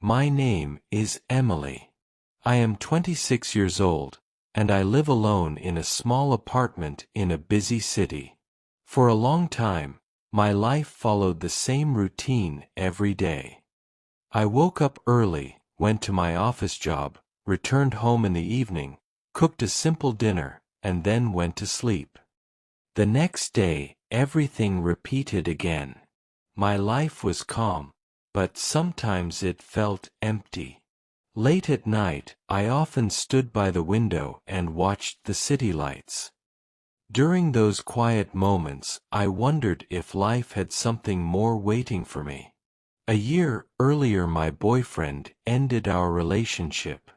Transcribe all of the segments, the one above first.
My name is Emily. I am 26 years old, and I live alone in a small apartment in a busy city. For a long time, my life followed the same routine every day. I woke up early, went to my office job, returned home in the evening, cooked a simple dinner, and then went to sleep. The next day, everything repeated again. My life was calm, but sometimes it felt empty. Late at night, I often stood by the window and watched the city lights. During those quiet moments, I wondered if life had something more waiting for me. A year earlier, my boyfriend ended our relationship.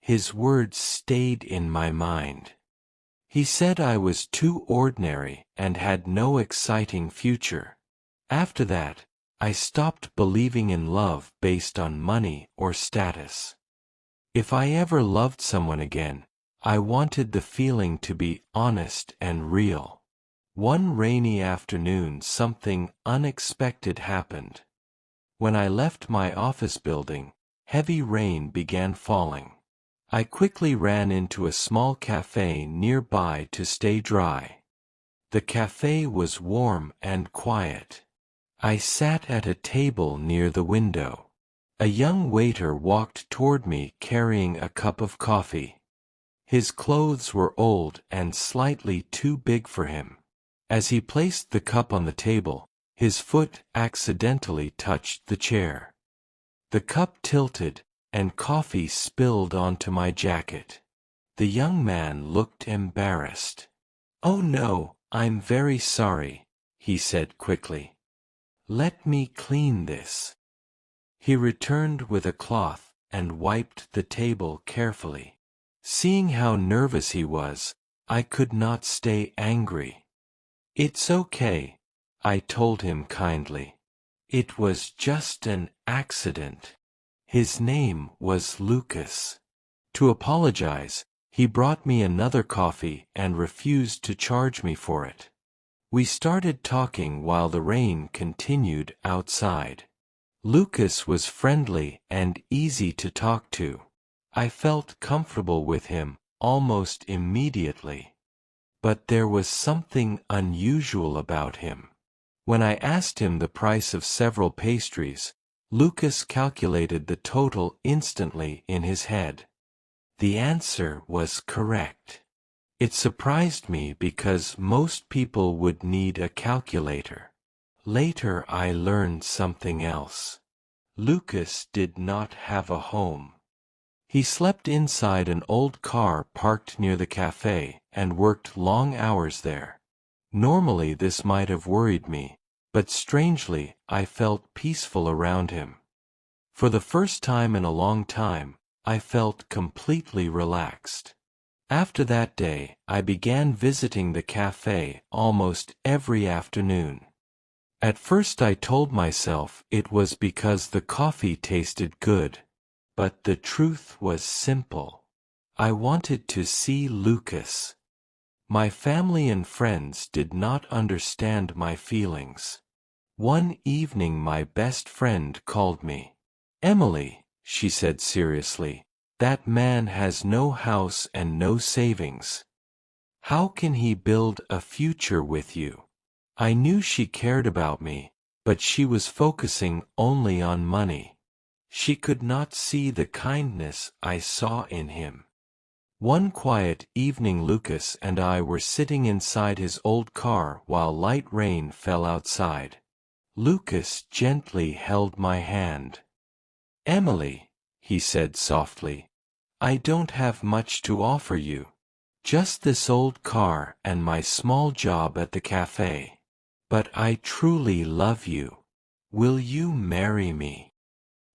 His words stayed in my mind. He said I was too ordinary and had no exciting future. After that, I stopped believing in love based on money or status. If I ever loved someone again, I wanted the feeling to be honest and real. One rainy afternoon, something unexpected happened. When I left my office building, heavy rain began falling. I quickly ran into a small café nearby to stay dry. The café was warm and quiet. I sat at a table near the window. A young waiter walked toward me carrying a cup of coffee. His clothes were old and slightly too big for him. As he placed the cup on the table, his foot accidentally touched the chair. The cup tilted, and coffee spilled onto my jacket. The young man looked embarrassed. "Oh no, I'm very sorry," he said quickly. "Let me clean this." He returned with a cloth and wiped the table carefully. Seeing how nervous he was, I could not stay angry. "It's okay," I told him kindly. "It was just an accident." His name was Lucas. To apologize, he brought me another coffee and refused to charge me for it. We started talking while the rain continued outside. Lucas was friendly and easy to talk to. I felt comfortable with him almost immediately. But there was something unusual about him. When I asked him the price of several pastries, Lucas calculated the total instantly in his head. The answer was correct. It surprised me because most people would need a calculator. Later I learned something else. Lucas did not have a home. He slept inside an old car parked near the cafe and worked long hours there. Normally this might have worried me, but strangely I felt peaceful around him. For the first time in a long time, I felt completely relaxed. After that day, I began visiting the cafe almost every afternoon. At first I told myself it was because the coffee tasted good. But the truth was simple. I wanted to see Lucas. My family and friends did not understand my feelings. One evening my best friend called me. "Emily," she said seriously, "that man has no house and no savings. How can he build a future with you?" I knew she cared about me, but she was focusing only on money. She could not see the kindness I saw in him. One quiet evening Lucas and I were sitting inside his old car while light rain fell outside. Lucas gently held my hand. "Emily," he said softly, "I don't have much to offer you. Just this old car and my small job at the cafe. But I truly love you. Will you marry me?"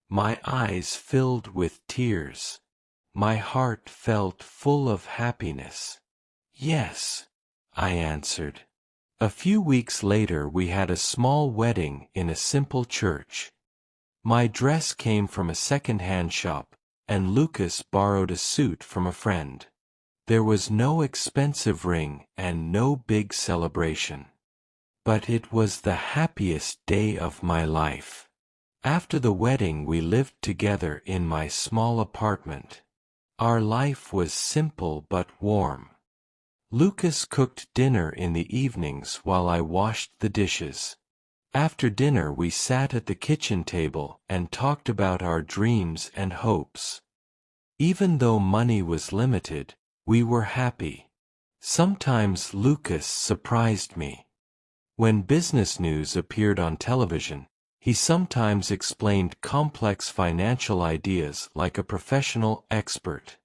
My eyes filled with tears. My heart felt full of happiness. "Yes," I answered. A few weeks later we had a small wedding in a simple church. My dress came from a second-hand shop, and Lucas borrowed a suit from a friend. There was no expensive ring and no big celebration. But it was the happiest day of my life. After the wedding we lived together in my small apartment. Our life was simple but warm. Lucas cooked dinner in the evenings while I washed the dishes. After dinner we sat at the kitchen table and talked about our dreams and hopes. Even though money was limited, we were happy. Sometimes Lucas surprised me. When business news appeared on television, he sometimes explained complex financial ideas like a professional expert.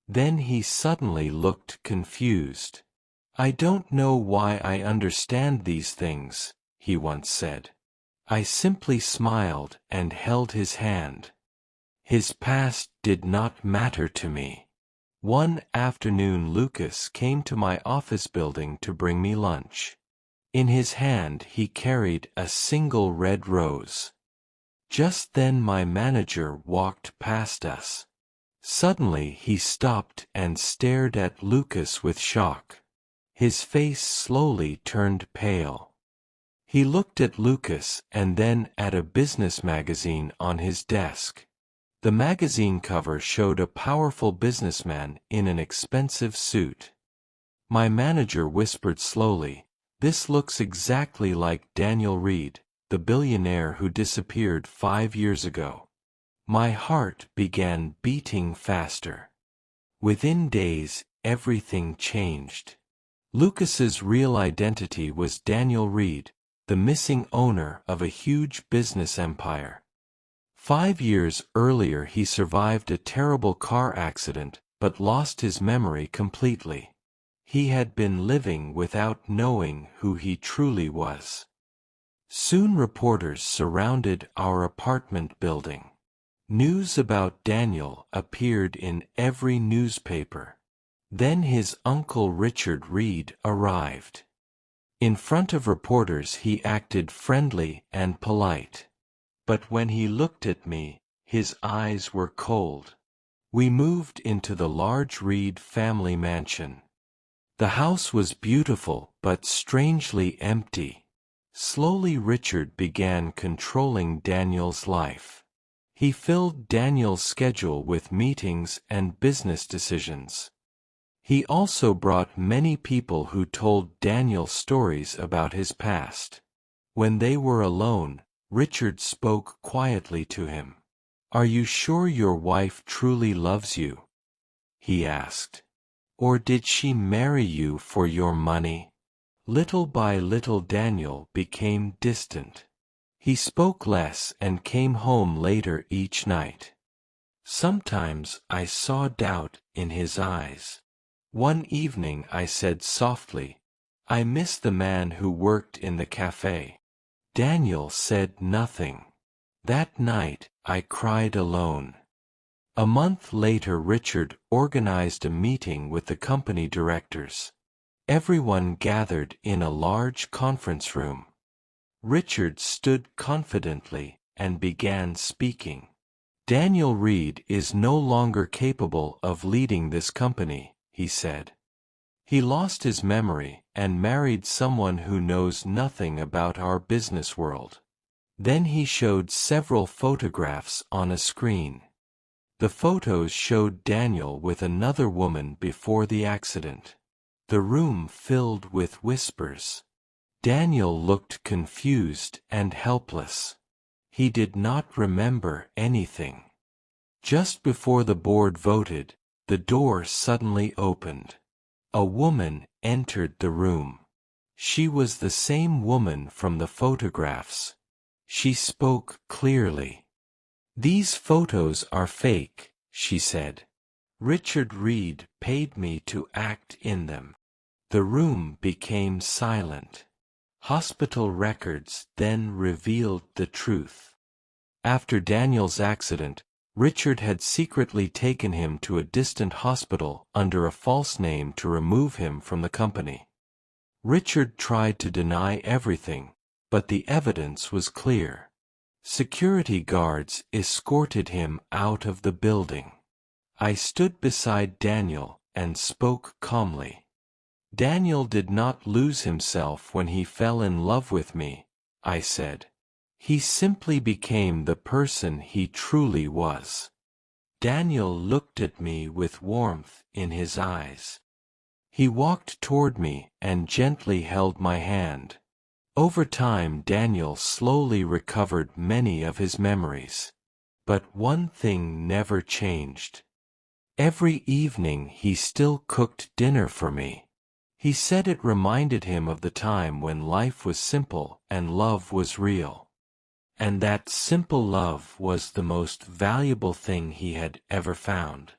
Then he suddenly looked confused. "I don't know why I understand these things," he once said. I simply smiled and held his hand. His past did not matter to me. One afternoon Lucas came to my office building to bring me lunch. In his hand he carried a single red rose. Just then my manager walked past us. Suddenly he stopped and stared at Lucas with shock. His face slowly turned pale. He looked at Lucas and then at a business magazine on his desk. The magazine cover showed a powerful businessman in an expensive suit. My manager whispered slowly, "This looks exactly like Daniel Reed, the billionaire who disappeared 5 years ago." My heart began beating faster. Within days, everything changed. Lucas's real identity was Daniel Reed, the missing owner of a huge business empire. 5 years earlier he survived a terrible car accident, but lost his memory completely. He had been living without knowing who he truly was. Soon reporters surrounded our apartment building. News about Daniel appeared in every newspaper. Then his uncle Richard Reed arrived. In front of reporters he acted friendly and polite. But when he looked at me, his eyes were cold. We moved into the large Reed family mansion. The house was beautiful but strangely empty. Slowly Richard began controlling Daniel's life. He filled Daniel's schedule with meetings and business decisions. He also brought many people who told Daniel stories about his past. When they were alone, Richard spoke quietly to him. "Are you sure your wife truly loves you?" he asked. "Or did she marry you for your money?" Little by little Daniel became distant. He spoke less and came home later each night. Sometimes I saw doubt in his eyes. One evening I said softly, "I miss the man who worked in the café." Daniel said nothing. That night, I cried alone. A month later Richard organized a meeting with the company directors. Everyone gathered in a large conference room. Richard stood confidently and began speaking. "Daniel Reed is no longer capable of leading this company," he said. "He lost his memory and married someone who knows nothing about our business world." Then he showed several photographs on a screen. The photos showed Daniel with another woman before the accident. The room filled with whispers. Daniel looked confused and helpless. He did not remember anything. Just before the board voted, the door suddenly opened. A woman entered the room. She was the same woman from the photographs. She spoke clearly. "These photos are fake," she said. "Richard Reed paid me to act in them." The room became silent. Hospital records then revealed the truth. After Daniel's accident, Richard had secretly taken him to a distant hospital under a false name to remove him from the company. Richard tried to deny everything, but the evidence was clear. Security guards escorted him out of the building. I stood beside Daniel and spoke calmly. "Daniel did not lose himself when he fell in love with me," I said. He simply became the person he truly was. Daniel looked at me with warmth in his eyes. He walked toward me and gently held my hand. Over time, Daniel slowly recovered many of his memories. But one thing never changed. Every evening he still cooked dinner for me. He said it reminded him of the time when life was simple and love was real. And that simple love was the most valuable thing he had ever found.